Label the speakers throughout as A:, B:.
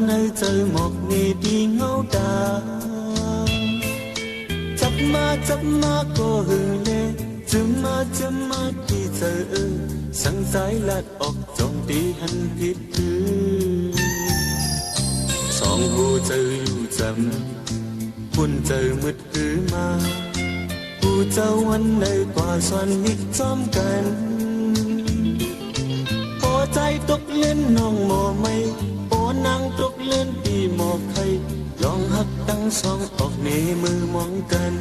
A: nơi trời một nghề đi ngâu đà chấp má cô hương lê chấm má đi trời ơi sáng trái lạt ọc trong tí hành thiết thứ song hồ trời lưu chấm buồn trời mứt cứ ma u châu anh nơi qua xoan hít chómกันพอใจตกเล่นน้องหมอไม่โอ้นางตกเล่นปีหมอใครลองหักตั้งสองออกเนมือมองกัน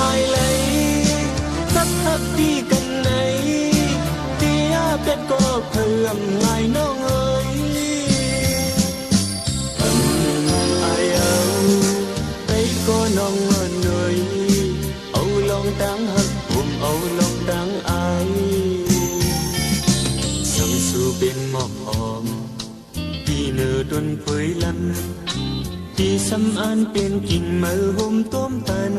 A: หายไหลสักทักดีกันไหนเดียเป็ดก็เพิ่มไงน้องเอ๋ยไอเอาไปก็น้องเงินเหนื่อยเอาลองตั้งหักผมเอาลองตั้งไอสังสู่เป็นหมอกหอมที่เนื้อดนเผยลำที่สำอันเป็นกิ่งมือห่มต้มตัน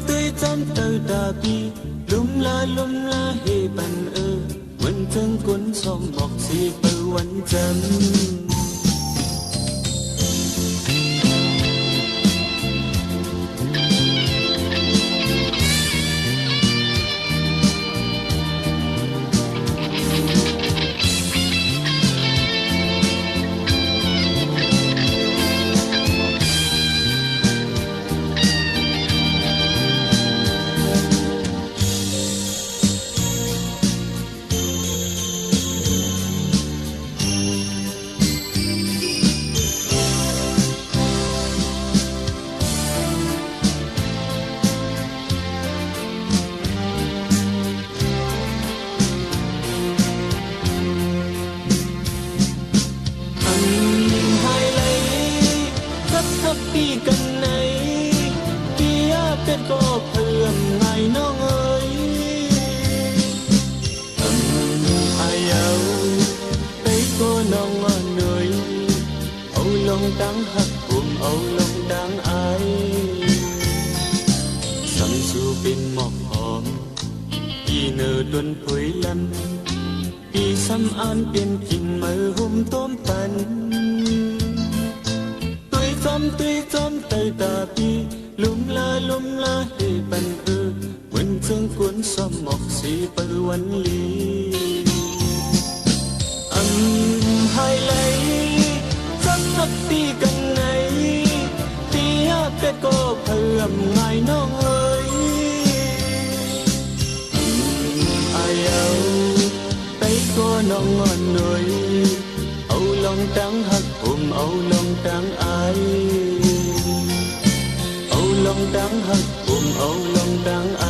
A: tươi chăm tơ đà bi lum la hê bàn ơ vẫn chân cuốn xóm mọc xì bơวันจันทร์ปีกันไหนเดียเป็ดก็เพิ่มไงน้องเอ๋ยไอเอาไปก็น้องมาเหนื่อยเอาลงดังหักผมเอาลงดังไอสังสู่เป็นหมอกหอมปีเนื้อดนผุยลำปีซ้ำอันเป็นกิ่งมือหุ่มต้มตันtươi chóm tay ta bi lum la hê bàn ơ vẫn thương cuốn xóm mọc xì bơวันลีhai lấyสักทักตีกันไหนเดียเป็ดก็เพิ่มไงน้องเอ๋ยไอเอาไปก็น้องงอนหน่อยเอาลองตั้งหักผมเอาลองตั้งไอเอาลองตั้งหักผมเอาลองตั้งไอ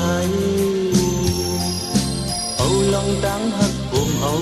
A: เอาลองตั้งหักผมเอา